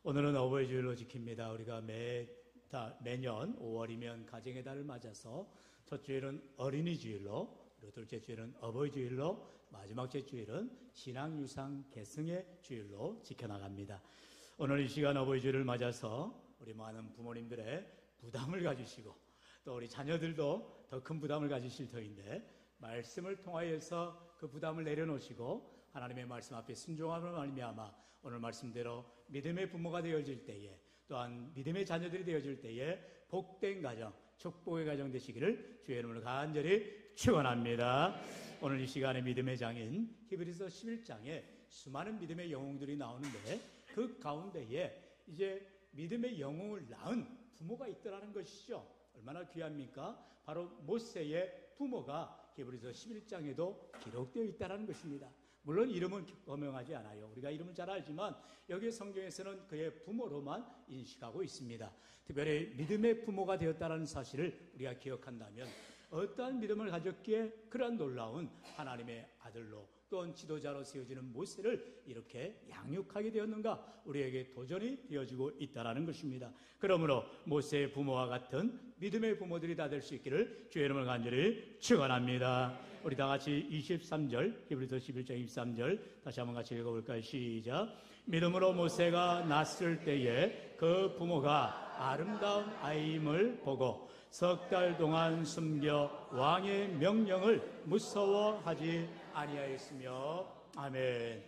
오늘은 어버이 주일로 지킵니다. 우리가 매년 5월이면 가정의 달을 맞아서 첫 주일은 어린이 주일로, 그리고 둘째 주일은 어버이 주일로, 마지막 주일은 신앙유산 계승의 주일로 지켜나갑니다. 오늘 이 시간 어버이 주일을 맞아서 우리 많은 부모님들의 부담을 가지시고 또 우리 자녀들도 더 큰 부담을 가지실 터인데, 말씀을 통하여서 그 부담을 내려놓으시고 하나님의 말씀 앞에 순종함을 말미암아 오늘 말씀대로 믿음의 부모가 되어질 때에, 또한 믿음의 자녀들이 되어질 때에 복된 가정, 축복의 가정 되시기를 주의 이름으로 간절히 축원합니다. 오늘 이 시간에 믿음의 장인 히브리서 11장에 수많은 믿음의 영웅들이 나오는데, 그 가운데에 이제 믿음의 영웅을 낳은 부모가 있더라는 것이죠. 얼마나 귀합니까? 바로 모세의 부모가 히브리서 11장에도 기록되어 있다는 것입니다. 물론 이름은 거명하지 않아요. 우리가 이름은 잘 알지만 여기 성경에서는 그의 부모로만 인식하고 있습니다. 특별히 믿음의 부모가 되었다는 사실을 우리가 기억한다면 어떠한 믿음을 가졌기에 그러한 놀라운 하나님의 아들로, 또한 지도자로 세워지는 모세를 이렇게 양육하게 되었는가, 우리에게 도전이 되어지고 있다는 것입니다. 그러므로 모세의 부모와 같은 믿음의 부모들이 다 될 수 있기를 주의 이름을 간절히 축원합니다. 우리 다 같이 23절, 히브리서 11장 23절 다시 한번 같이 읽어볼까요? 시작. 믿음으로 모세가 낳았을 때에 그 부모가 아름다운 아이임을 보고 석 달 동안 숨겨 왕의 명령을 무서워하지 아니하였으며. 아멘.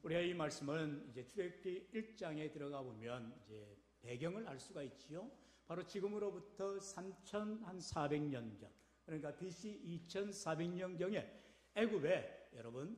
우리가 이 말씀은 이제 출애굽기 1장에 들어가 보면 이제 배경을 알 수가 있지요. 바로 지금으로부터 3,400년 전, 그러니까 BC 2,400년경에 애굽에, 여러분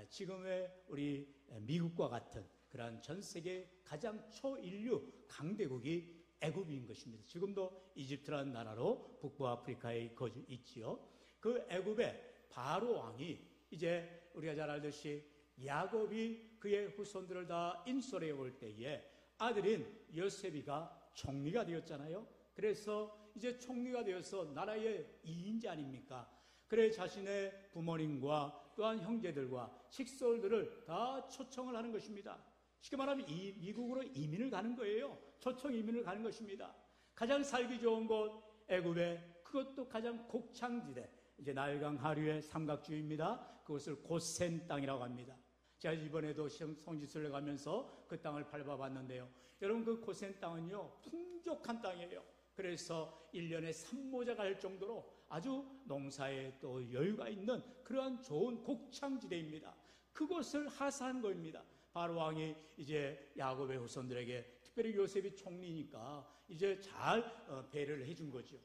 지금의 우리 미국과 같은 그러한 전 세계 가장 초인류 강대국이 애굽인 것입니다. 지금도 이집트라는 나라로 북부아프리카에 거주 있지요. 그 애굽의 바로 왕이, 이제 우리가 잘 알듯이 야곱이 그의 후손들을 다 인솔해 올 때에 아들인 요셉이가 총리가 되었잖아요. 그래서 이제 총리가 되어서 나라의 2인자 아닙니까? 그래 자신의 부모님과 또한 형제들과 식솔들을 다 초청을 하는 것입니다. 쉽게 말하면 미국으로 이민을 가는 거예요. 초청 이민을 가는 것입니다. 가장 살기 좋은 곳 애굽의, 그것도 가장 곡창지대, 이제 나일강 하류의 삼각주입니다. 그것을 고센 땅이라고 합니다. 제가 이번에도 성지순례 가면서 그 땅을 밟아봤는데요, 여러분 그 고센 땅은요 풍족한 땅이에요. 그래서 1년에 산모자가 할 정도로 아주 농사에 또 여유가 있는 그러한 좋은 곡창지대입니다. 그것을 하사한 거입니다. 바로 왕이 이제 야곱의 후손들에게, 특별히 요셉이 총리니까 이제 잘 배려를 해준 거죠.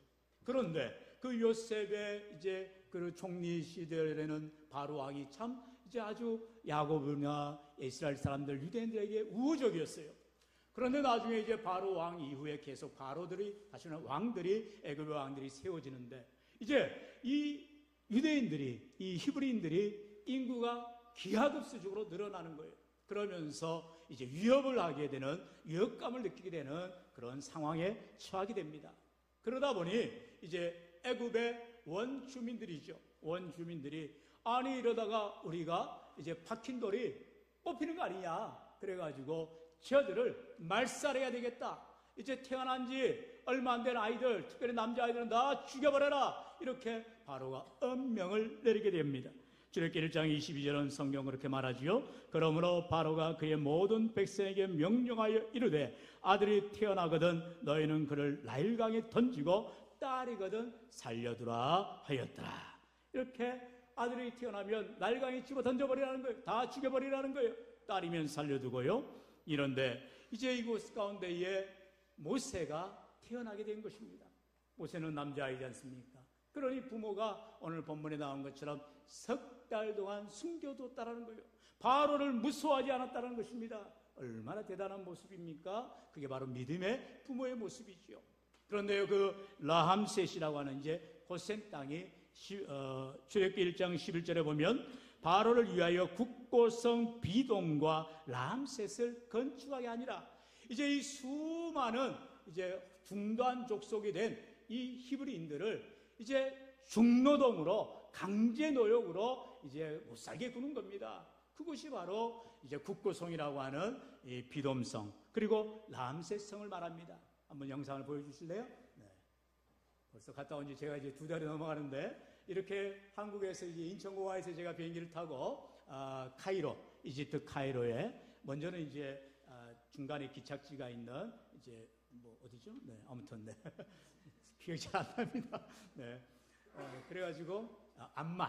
그런데 그 요셉의 이제 그 총리 시절에는 바로 왕이 참 이제 아주 야곱이나 이스라엘 사람들, 유대인들에게 우호적이었어요. 그런데 나중에 이제 바로 왕 이후에 계속 바로들이, 다시는 왕들이, 애굽의 왕들이 세워지는데, 이제 이 유대인들이, 이 히브리인들이 인구가 기하급수적으로 늘어나는 거예요. 그러면서 이제 위협을 하게 되는, 위협감을 느끼게 되는 그런 상황에 처하게 됩니다. 그러다 보니 이제 애굽의 원주민들이죠. 원주민들이, 아니 이러다가 우리가 이제 박힌 돌이 뽑히는 거 아니냐, 그래가지고 저들을 말살해야 되겠다. 이제 태어난 지 얼마 안 된 아이들, 특별히 남자아이들은 다 죽여버려라, 이렇게 바로가 엄명을 내리게 됩니다. 출애굽기 1장 22절은 성경 그렇게 말하지요. 그러므로 바로가 그의 모든 백성에게 명령하여 이르되 아들이 태어나거든 너희는 그를 나일강에 던지고 딸이거든 살려두라 하였더라. 이렇게 아들이 태어나면 나일강에 집어 던져버리라는 거예요. 다 죽여버리라는 거예요. 딸이면 살려두고요. 이런데 이제 이곳 가운데에 모세가 태어나게 된 것입니다. 모세는 남자아이지 않습니까? 그러니 부모가 오늘 본문에 나온 것처럼 석 달 동안 숨겨뒀다라는 거예요. 바로를 무서워하지 않았다는 것입니다. 얼마나 대단한 모습입니까? 그게 바로 믿음의 부모의 모습이죠. 그런데요, 그 라함셋이라고 하는 이제 고센 땅이 출애굽기 1장 11절에 보면 바로를 위하여 국고성 비동과 라함셋을 건축하게 하니라. 이제 이 수많은 이제 중도한 족속이 된 이 히브리인들을 이제 중노동으로, 강제 노역으로 이제 못 살게 구는 겁니다. 그곳이 바로 이제 국고성이라고 하는 이 비돔성, 그리고 람세성을 말합니다. 한번 영상을 보여주실래요? 네. 벌써 갔다 온 지 제가 이제 2달이 넘어가는데, 이렇게 한국에서 이제 인천공항에서 제가 비행기를 타고 카이로, 이집트 카이로에, 먼저는 이제 중간에 기착지가 있는 이제 뭐 어디죠? 네, 아무튼 네. 기억이 잘 안 납니다. 네. 그래가지고 암만,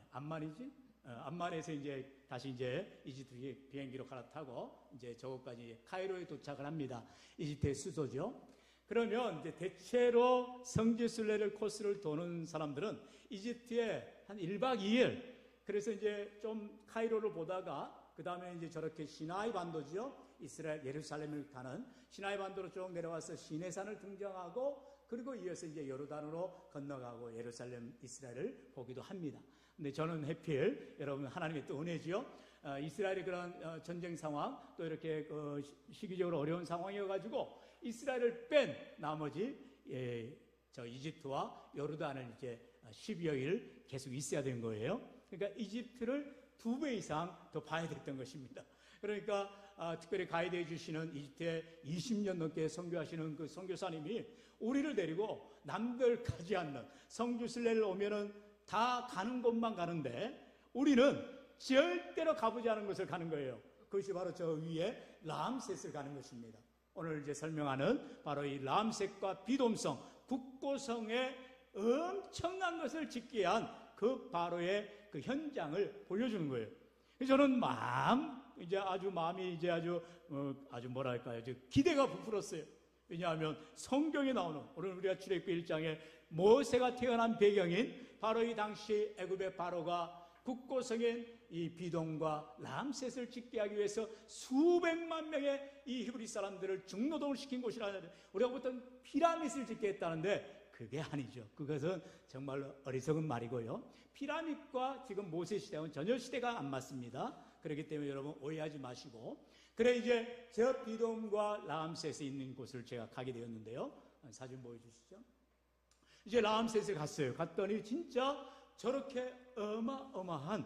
암만이지? 암만에서 이제 다시 이제 이집트 비행기로 갈아타고 이제 저곳까지 카이로에 도착을 합니다. 이집트의 수도죠. 그러면 이제 대체로 성지순례를 코스를 도는 사람들은 이집트에 한 1박 2일, 그래서 이제 좀 카이로를 보다가 그 다음에 이제 저렇게 시나이 반도죠. 이스라엘 예루살렘을 가는 시나이 반도로 쭉 내려와서 시내산을 등정하고, 그리고 이어서 이제 요르단으로 건너가고 예루살렘, 이스라엘을 보기도 합니다. 근데 저는 해필, 여러분 하나님의 또 은혜지요. 이스라엘의 그런 전쟁 상황, 또 이렇게 시기적으로 어려운 상황이어가지고 이스라엘을 뺀 나머지 저 이집트와 요르단을 이제 10여일 계속 있어야 되는 거예요. 그러니까 이집트를 2배 이상 더 봐야 됐던 것입니다. 그러니까 특별히 가이드해 주시는 이집트에 20년 넘게 선교하시는 그 선교사님이 우리를 데리고 남들 가지 않는 성지순례를 오면은 다 가는 곳만 가는데 우리는 절대로 가보지 않은 곳을 가는 거예요. 그것이 바로 저 위에 람셋을 가는 것입니다. 오늘 이제 설명하는 바로 이 람셋과 비돔성, 국고성의 엄청난 것을 짓게 한 그 바로의 그 현장을 보여주는 거예요. 저는 마음이 이제 아주 뭐랄까요, 기대가 부풀었어요. 왜냐하면 성경에 나오는, 오늘 우리가 출애굽기 1장에 모세가 태어난 배경인 바로 이 당시 애굽의 바로가 국고성인 이 비돔과 람셋을 짓게 하기 위해서 수백만 명의 이 히브리 사람들을 중노동을 시킨 곳이라는데, 우리가 보통 피라밋을 짓게 했다는데 그게 아니죠. 그것은 정말로 어리석은 말이고요. 피라밋과 지금 모세 시대는 전혀 시대가 안 맞습니다. 그렇기 때문에 여러분 오해하지 마시고, 그래 이제 저 비돔과 람셋에 있는 곳을 제가 가게 되었는데요. 사진 보여주시죠. 이제 람셋에 갔어요. 갔더니 진짜 저렇게 어마어마한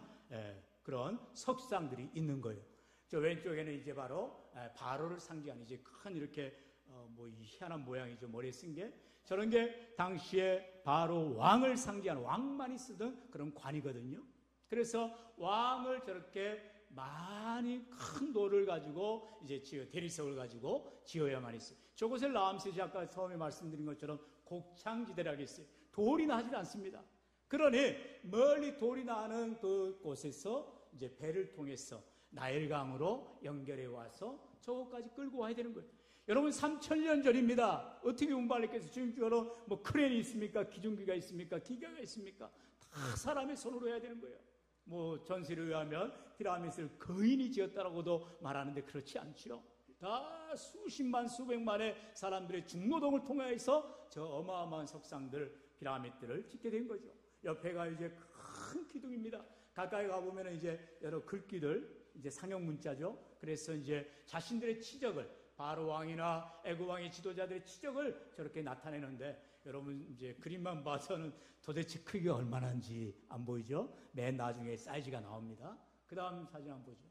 그런 석상들이 있는 거예요. 저 왼쪽에는 이제 바로 바로를 상징하는 이제 큰 이렇게 이 희한한 모양이죠. 머리에 쓴 게, 저런 게 당시에 바로 왕을 상징하는, 왕만이 쓰던 그런 관이거든요. 그래서 왕을 저렇게 많이 큰 돌을 가지고 이제 대리석을 가지고 지어야만 했어요. 저곳을 람셋이 아까 처음에 말씀드린 것처럼 곡창지대라고 했어요. 돌이 나지 않습니다. 그러니 멀리 돌이 나는 그 곳에서 이제 배를 통해서 나일강으로 연결해 와서 저곳까지 끌고 와야 되는 거예요. 여러분 3,000년 전입니다. 어떻게 운반했겠어요? 지금처럼 뭐 크레인이 있습니까? 기중기가 있습니까? 기계가 있습니까? 다 사람의 손으로 해야 되는 거예요. 뭐 전설에 의하면 피라밋을 거인이 지었다라고도 말하는데 그렇지 않죠. 다 수십만 수백만의 사람들의 중노동을 통해서 저 어마어마한 석상들, 피라밋들을 짓게 된 거죠. 옆에가 이제 큰 기둥입니다. 가까이 가보면 이제 여러 글귀들, 이제 상형 문자죠. 그래서 이제 자신들의 치적을, 바로 왕이나 애굽 왕의 지도자들의 치적을 저렇게 나타내는데, 여러분 이제 그림만 봐서는 도대체 크기가 얼마나인지 안 보이죠? 맨 나중에 사이즈가 나옵니다. 그 다음 사진 한번 보죠.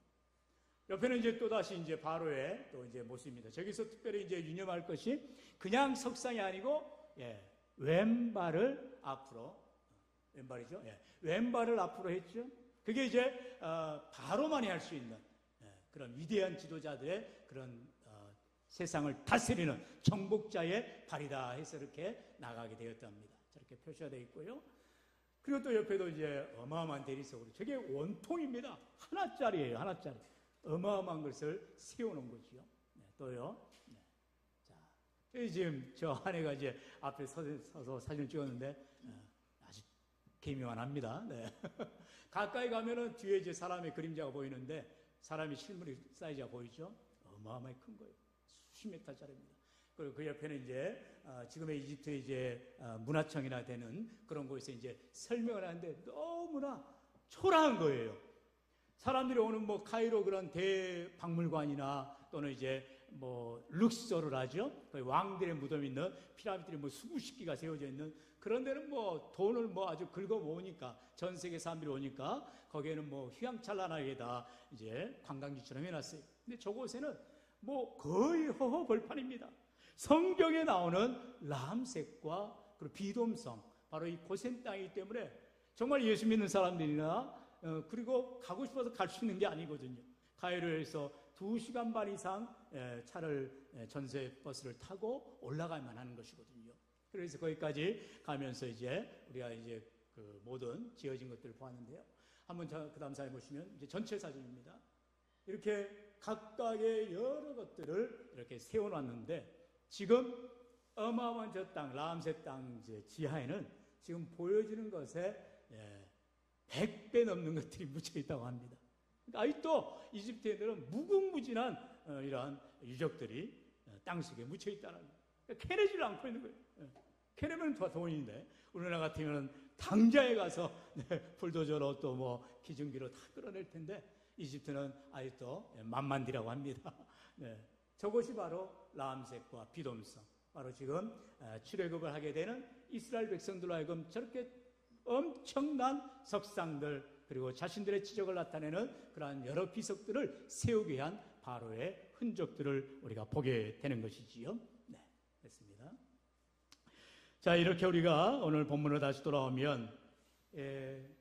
옆에는 이제 또다시 이제 바로의 또 이제 모습입니다. 저기서 특별히 이제 유념할 것이 그냥 석상이 아니고, 왼발을 앞으로, 왼발이죠? 왼발을 앞으로 했죠. 그게 이제 바로만이 할 수 있는 그런 위대한 지도자들의 그런 세상을 다스리는 정복자의 발이다 해서 이렇게 나가게 되었답니다. 저렇게 표시가 되어 있고요. 그리고 또 옆에도 이제 어마어마한 대리석으로, 저게 원통입니다. 하나짜리예요, 하나짜리. 어마어마한 것을 세워놓은 거지요. 또요. 자, 지금 저 아내가 이제 앞에 서서 사진을 찍었는데 아주 개미만합니다. 가까이 가면은 뒤에 이제 사람의 그림자가 보이는데, 사람의 실물이 사이즈가 보이죠? 어마어마하게 큰 거예요. 수십 미터짜리입니다. 그리고 그 옆에는 이제 지금의 이집트의 이제 문화청이나 되는 그런 곳에서 이제 설명을 하는데 너무나 초라한 거예요. 사람들이 오는 뭐 카이로 그런 대박물관이나 또는 이제 뭐 룩소를 하죠. 왕들의 무덤 있는 피라미드들이 뭐 수십 개가 세워져 있는 그런 데는 뭐 돈을 뭐 아주 긁어 모으니까 전 세계 사람들이 오니까 거기에는 뭐 휘황찬란하게 다 이제 관광지처럼 해놨어요. 근데 저곳에는 뭐 거의 허허벌판입니다. 성경에 나오는 람셋과 그리고 비돔성, 바로 이 고센 땅이기 때문에 정말 예수 믿는 사람들이나 그리고 가고 싶어서 갈 수 있는 게 아니거든요. 카이로에서 2시간 반 이상 차를 전세 버스를 타고 올라가야만 하는 것이거든요. 그래서 거기까지 가면서 이제 우리가 이제 그 모든 지어진 것들을 보았는데요. 한번 그 다음 사진 보시면 이제 전체 사진입니다. 이렇게 각각의 여러 것들을 이렇게 세워놨는데 지금 어마어마한 저 땅, 람셋 땅 이제 지하에는 지금 보여지는 것에 100배 넘는 것들이 묻혀 있다고 합니다. 아직도 이집트인들은 무궁무진한 이러한 유적들이 땅속에 묻혀 있다는 거예요. 캐내지를 않고 있는 거예요. 캐내면 돈인데 우리나라 같으면 당장에 가서 불도저로 또 뭐 기중기로 다 끌어낼 텐데 이집트는 아직도 만만디라고 합니다. 저것이 바로 람셋과 비돔성, 바로 지금 출애굽을 하게 되는 이스라엘 백성들로 하여금 저렇게 엄청난 석상들 그리고 자신들의 지적을 나타내는 그러한 여러 비석들을 세우기 위한 바로의 흔적들을 우리가 보게 되는 것이지요. 네, 됐습니다. 자, 이렇게 우리가 오늘 본문으로 다시 돌아오면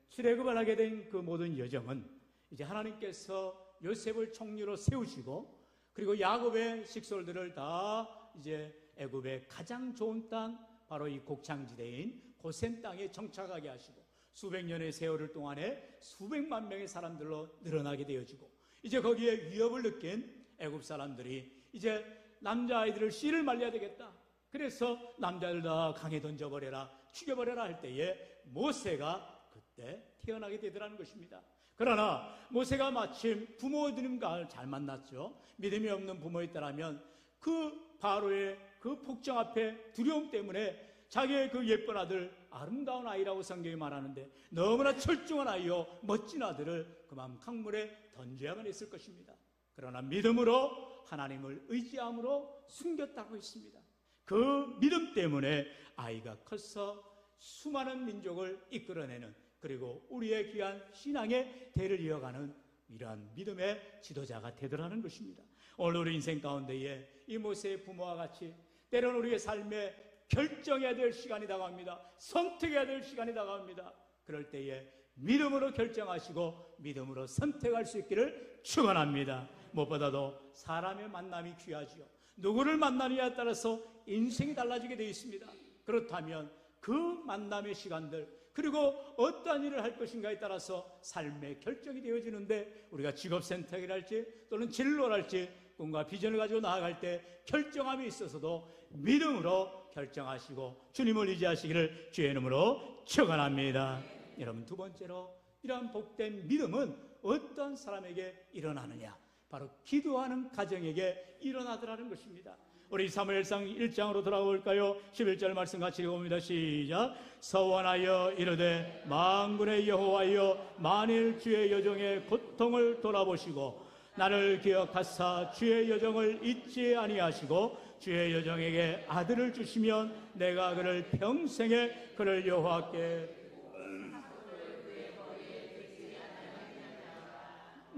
출애굽을 하게 된 그 모든 여정은 이제 하나님께서 요셉을 총리로 세우시고 그리고 야곱의 식솔들을 다 이제 애굽의 가장 좋은 땅 바로 이 곡창지대인 고센 땅에 정착하게 하시고 수백 년의 세월을 동안에 수백만 명의 사람들로 늘어나게 되어지고 이제 거기에 위협을 느낀 애굽 사람들이 이제 남자아이들을 씨를 말려야 되겠다. 그래서 남자들 다 강에 던져버려라, 죽여버려라 할 때에 모세가 그때 태어나게 되더라는 것입니다. 그러나 모세가 마침 부모님과 잘 만났죠. 믿음이 없는 부모였다라면 그 바로의 그 폭정 앞에 두려움 때문에 자기의 그 예쁜 아들, 아름다운 아이라고 성경이 말하는데 너무나 철중한 아이요 멋진 아들을 그만 강물에 던져야만 했을 것입니다. 그러나 믿음으로 하나님을 의지함으로 숨겼다고 했습니다. 그 믿음 때문에 아이가 커서 수많은 민족을 이끌어내는 그리고 우리의 귀한 신앙의 대를 이어가는 이러한 믿음의 지도자가 되더라는 것입니다. 오늘 우리 인생 가운데에 이 모세의 부모와 같이 때로는 우리의 삶에 결정해야 될 시간이 다가옵니다. 선택해야 될 시간이 다가옵니다. 그럴 때에 믿음으로 결정하시고 믿음으로 선택할 수 있기를 축원합니다. 무엇보다도 사람의 만남이 귀하지요. 누구를 만나느냐에 따라서 인생이 달라지게 되어 있습니다. 그렇다면 그 만남의 시간들 그리고 어떠한 일을 할 것인가에 따라서 삶의 결정이 되어지는데 우리가 직업 선택이랄지 또는 진로랄지 꿈과 비전을 가지고 나아갈 때 결정함에 있어서도 믿음으로 결정하시고 주님을 의지하시기를 주의 이름으로 축원합니다. 여러분, 두 번째로 이러한 복된 믿음은 어떤 사람에게 일어나느냐? 바로 기도하는 가정에게 일어나더라는 것입니다. 우리 사무엘상 1장으로 돌아가 볼까요? 11절 말씀 같이 읽어봅니다. 시작. 서원하여 이르되 만군의 여호와여 만일 주의 여종의 고통을 돌아보시고 나를 기억하사 주의 여종을 잊지 아니하시고 주의 여종에게 아들을 주시면 내가 그를 평생에 그를 여호와께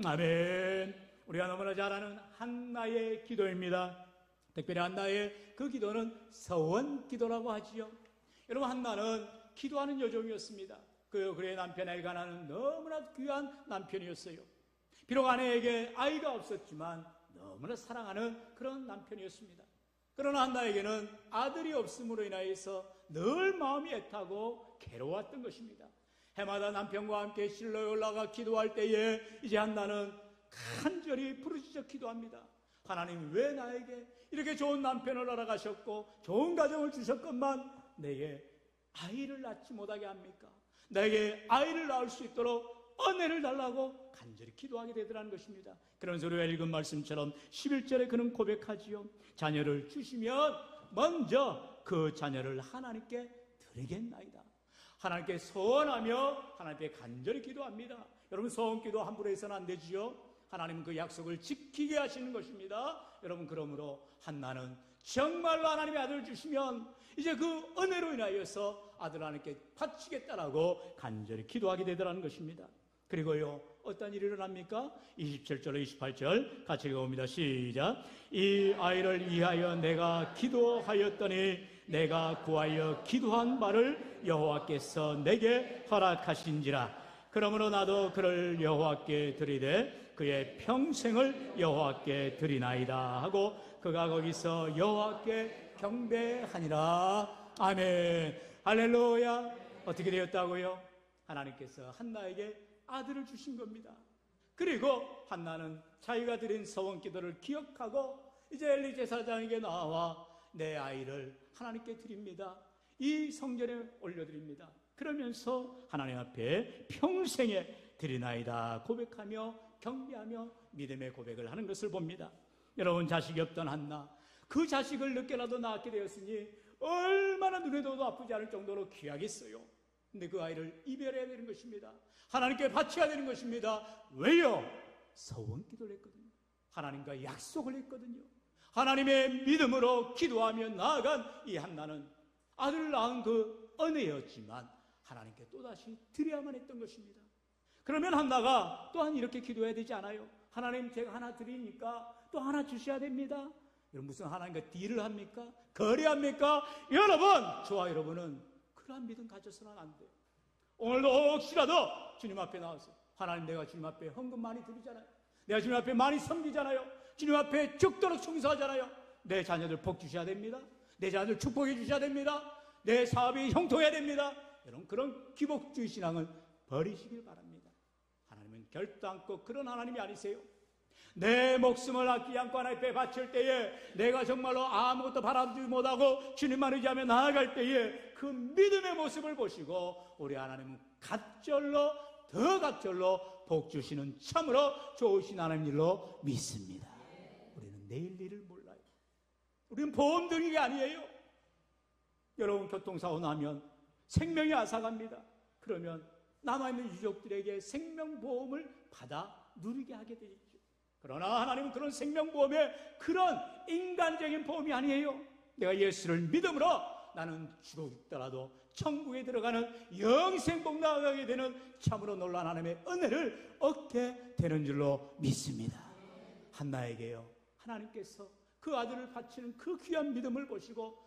아멘. 우리가 너무나 잘 아는 한나의 기도입니다. 특별히 한나의 그 기도는 서원 기도라고 하지요. 여러분, 한나는 기도하는 여종이었습니다. 그의 남편 엘가나는 너무나 귀한 남편이었어요. 비록 아내에게 아이가 없었지만 너무나 사랑하는 그런 남편이었습니다. 그러나 한나에게는 아들이 없음으로 인하여서 늘 마음이 애타고 괴로웠던 것입니다. 해마다 남편과 함께 실로에 올라가 기도할 때에 이제 한나는 간절히 부르짖어 기도합니다. 하나님, 왜 나에게 이렇게 좋은 남편을 허락하셨고 좋은 가정을 주셨건만 내게 아이를 낳지 못하게 합니까? 내게 아이를 낳을 수 있도록 은혜를 달라고 간절히 기도하게 되더라는 것입니다. 그러면서 우리가 읽은 말씀처럼 11절에 그는 고백하지요. 자녀를 주시면 먼저 그 자녀를 하나님께 드리겠나이다. 하나님께 소원하며 하나님께 간절히 기도합니다. 여러분, 소원 기도 함부로 해서는 안 되지요. 하나님은 그 약속을 지키게 하시는 것입니다. 여러분, 그러므로 한나는 정말로 하나님의 아들을 주시면 이제 그 은혜로 인하여서 아들 하나님께 바치겠다라고 간절히 기도하게 되더라는 것입니다. 그리고요, 어떤 일이 일어납니까? 27절 28절 같이 읽어봅니다. 시작. 이 아이를 위하여 내가 기도하였더니 내가 구하여 기도한 바를 여호와께서 내게 허락하신지라. 그러므로 나도 그를 여호와께 드리되 그의 평생을 여호와께 드리나이다 하고 그가 거기서 여호와께 경배하니라. 아멘. 할렐루야. 어떻게 되었다고요? 하나님께서 한나에게 아들을 주신 겁니다. 그리고 한나는 자기가 드린 서원 기도를 기억하고 이제 엘리 제사장에게 나와 내 아이를 하나님께 드립니다. 이 성전에 올려드립니다. 그러면서 하나님 앞에 평생에 드리나이다 고백하며 경배하며 믿음의 고백을 하는 것을 봅니다. 여러분, 자식이 없던 한나, 그 자식을 늦게라도 낳게 되었으니 얼마나 눈에도 아프지 않을 정도로 귀하겠어요. 근데 그 아이를 이별해야 되는 것입니다. 하나님께 바쳐야 되는 것입니다. 왜요? 서원 기도를 했거든요. 하나님과 약속을 했거든요. 하나님의 믿음으로 기도하며 나아간 이 한나는 아들을 낳은 그 은혜였지만 하나님께 또다시 드려야만 했던 것입니다. 그러면 한나가 또한 이렇게 기도해야 되지 않아요? 하나님, 제가 하나 드리니까 또 하나 주셔야 됩니다. 여러분, 무슨 하나님과 딜을 합니까? 거래합니까? 여러분, 저와 여러분은 그러한 믿음 가져서는 안 돼요. 오늘도 혹시라도 주님 앞에 나와서 하나님, 내가 주님 앞에 헌금 많이 드리잖아요. 내가 주님 앞에 많이 섬기잖아요. 주님 앞에 죽도록 충성하잖아요. 내 자녀들 복 주셔야 됩니다. 내 자녀들 축복해 주셔야 됩니다. 내 사업이 형통해야 됩니다. 여러분, 그런 기복주의 신앙은 버리시길 바랍니다. 하나님은 결도 않고 그런 하나님이 아니세요. 내 목숨을 아끼지 않고 하나님 앞에 바칠 때에 내가 정말로 아무것도 바라보지 못하고 주님만 의지하며 나아갈 때에 그 믿음의 모습을 보시고 우리 하나님은 갑절로 더 갑절로 복 주시는 참으로 좋으신 하나님 일로 믿습니다. 우리는 내일 일을 몰라요. 우리는 보험등이 아니에요. 여러분, 교통사고 나면 생명이 앗아갑니다. 그러면 남아있는 유족들에게 생명보험을 받아 누리게 하게 되죠. 그러나 하나님은 그런 생명보험에 그런 인간적인 보험이 아니에요. 내가 예수를 믿음으로 나는 죽었더라도 천국에 들어가는 영생복 나아가게 되는 참으로 놀라운 하나님의 은혜를 얻게 되는 줄로 믿습니다. 한나에게요, 하나님께서 그 아들을 바치는 그 귀한 믿음을 보시고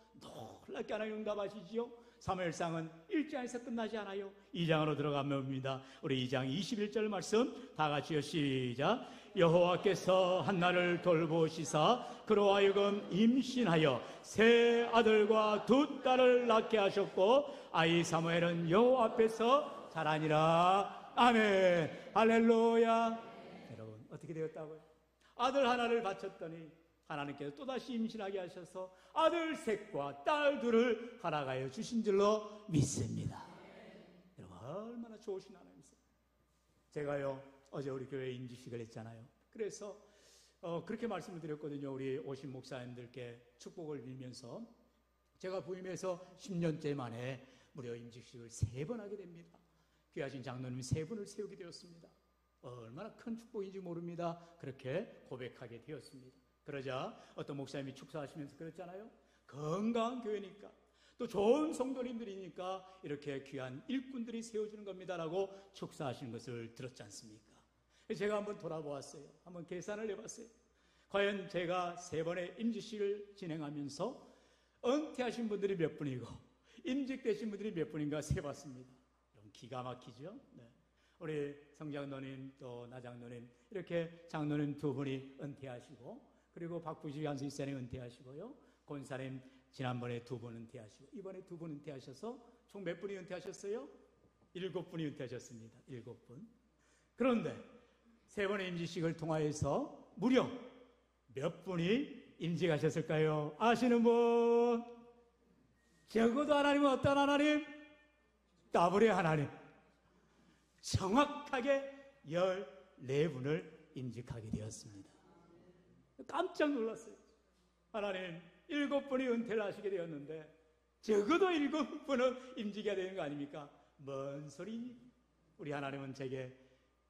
놀랍게 하나님 응답하시지요. 사무엘상은 1장에서 끝나지 않아요. 2장으로 들어가면 봅니다. 우리 2장 21절 말씀 다 같이요. 시작. 여호와께서 한나를 돌보시사 그로 하여금 임신하여 세 아들과 두 딸을 낳게 하셨고 아이 사무엘은 여호와 앞에서 자라니라. 아멘. 할렐루야. 여러분, 어떻게 되었다고요? 아들 하나를 바쳤더니 하나님께서 또다시 임신하게 하셔서 아들 셋과 딸 둘을 허락하여 주신 줄로 믿습니다. 여러분, 얼마나 좋으신 하나님이세요. 제가요, 어제 우리 교회 임직식을 했잖아요. 그래서 그렇게 말씀을 드렸거든요. 우리 오신 목사님들께 축복을 빌면서 제가 부임해서 10년째 만에 무려 임직식을 3번 하게 됩니다. 귀하신 장로님 3분을 세우게 되었습니다. 얼마나 큰 축복인지 모릅니다. 그렇게 고백하게 되었습니다. 그러자 어떤 목사님이 축사하시면서 그랬잖아요. 건강한 교회니까 또 좋은 성도님들이니까 이렇게 귀한 일꾼들이 세워주는 겁니다라고 축사하시는 것을 들었지 않습니까? 제가 한번 돌아보았어요. 한번 계산을 해봤어요. 과연 제가 3번의 임직식을 진행하면서 은퇴하신 분들이 몇 분이고 임직되신 분들이 몇 분인가 세봤습니다. 기가 막히죠? 네. 우리 성장로님 또 나장로님 이렇게 장로님 2분이 은퇴하시고 그리고 박부지 한수이사님 은퇴하시고요. 권사님 지난번에 2분 은퇴하시고 이번에 2분 은퇴하셔서 총 몇 분이 은퇴하셨어요? 7분이 은퇴하셨습니다. 7분. 그런데 3번의 임직식을 통하여서 무려 몇 분이 임직하셨을까요? 아시는 분? 적어도 하나님은 어떤 하나님? 더블의 하나님. 정확하게 14분을 임직하게 되었습니다. 깜짝 놀랐어요. 하나님, 7분이 은퇴를 하시게 되었는데 적어도 7분은 임직해야 되는 거 아닙니까? 뭔 소리니? 우리 하나님은 제게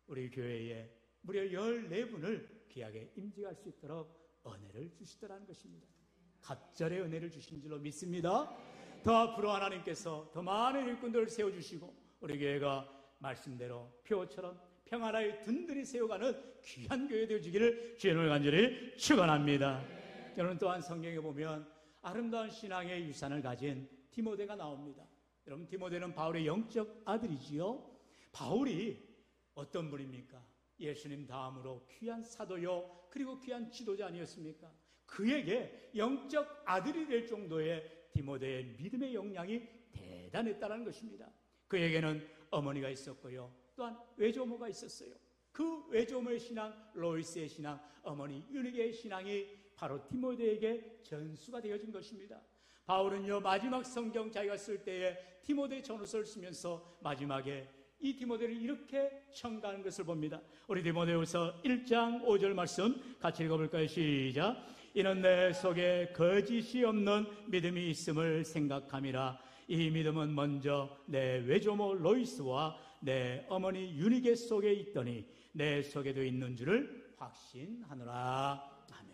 우리 교회에 무려 14분을 귀하게 임직할 수 있도록 은혜를 주시더라는 것입니다. 갑절의 은혜를 주신 줄로 믿습니다. 더 앞으로 하나님께서 더 많은 일꾼들을 세워주시고 우리 교회가 말씀대로 표처럼 평안하게 든든히 세워가는 귀한 교회 되어주기를 주님을 간절히 축원합니다. 여러분, 또한 성경에 보면 아름다운 신앙의 유산을 가진 디모데가 나옵니다. 여러분, 디모데는 바울의 영적 아들이지요. 바울이 어떤 분입니까? 예수님 다음으로 귀한 사도요, 그리고 귀한 지도자 아니었습니까? 그에게 영적 아들이 될 정도의 디모데의 믿음의 역량이 대단했다는 것입니다. 그에게는 어머니가 있었고요, 또한 외조모가 있었어요. 그 외조모의 신앙, 로이스의 신앙, 어머니 유니게의 신앙이 바로 디모데에게 전수가 되어진 것입니다. 바울은요, 마지막 성경 자기가 쓸 때에 디모데 전후서를 쓰면서 마지막에 이 디모데를 이렇게 청가하는 것을 봅니다. 우리 디모데후서 1장 5절 말씀 같이 읽어볼까요? 시작. 이는 내 속에 거짓이 없는 믿음이 있음을 생각함이라. 이 믿음은 먼저 내 외조모 로이스와 내 어머니 유니게 속에 있더니 내 속에도 있는 줄을 확신하노라. 아멘.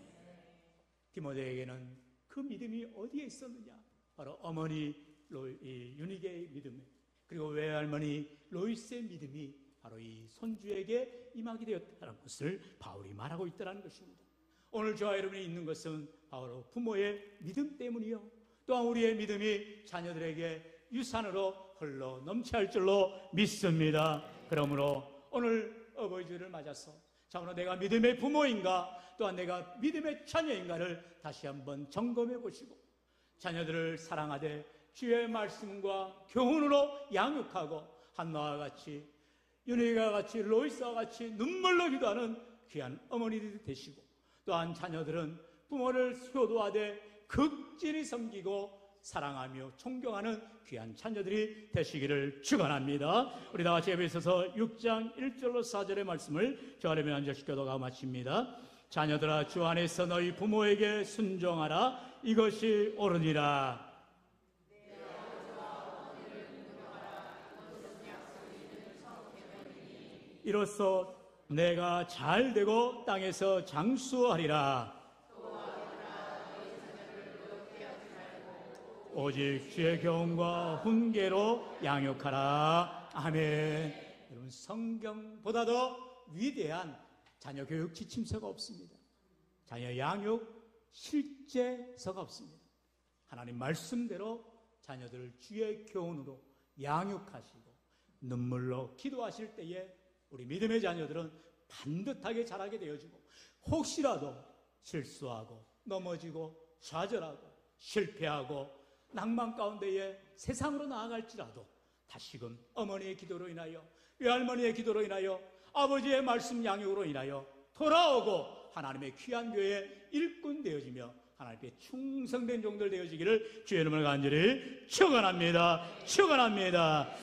디모데에게는 그 믿음이 어디에 있었느냐? 바로 어머니 유니게의 믿음, 그리고 외할머니 로이스의 믿음이 바로 이 손주에게 임하게 되었다는 것을 바울이 말하고 있다는 것입니다. 오늘 저와 여러분이 있는 것은 바로 부모의 믿음 때문이요, 또한 우리의 믿음이 자녀들에게 유산으로 흘러 넘쳐할 줄로 믿습니다. 그러므로 오늘 어버이 주일을 맞아서 참으로 내가 믿음의 부모인가, 또한 내가 믿음의 자녀인가를 다시 한번 점검해 보시고 자녀들을 사랑하되 주의 말씀과 교훈으로 양육하고 한나와 같이, 윤희가 같이, 로이스와 같이 눈물로 기도하는 귀한 어머니들이 되시고, 또한 자녀들은 부모를 효도하되 극진히 섬기고 사랑하며 존경하는 귀한 자녀들이 되시기를 축원합니다. 우리 다 같이 에베소서 6장 1절로 4절의 말씀을 저 아래에 앉아시켜도가 마칩니다. 자녀들아, 주 안에서 너희 부모에게 순종하라. 이것이 옳으니라. 이로써 내가 잘 되고 땅에서 장수하리라. 오직 주의 교훈과 훈계로 양육하라. 아멘. 여러분, 성경보다도 위대한 자녀 교육 지침서가 없습니다. 자녀 양육 실제서가 없습니다. 하나님 말씀대로 자녀들을 주의 교훈으로 양육하시고 눈물로 기도하실 때에 우리 믿음의 자녀들은 반듯하게 자라게 되어지고, 혹시라도 실수하고 넘어지고 좌절하고 실패하고 낭만 가운데에 세상으로 나아갈지라도 다시금 어머니의 기도로 인하여, 외할머니의 기도로 인하여, 아버지의 말씀 양육으로 인하여 돌아오고 하나님의 귀한 교회에 일꾼 되어지며 하나님께 충성된 종들 되어지기를 주의 이름을 간절히 축원합니다. 축원합니다.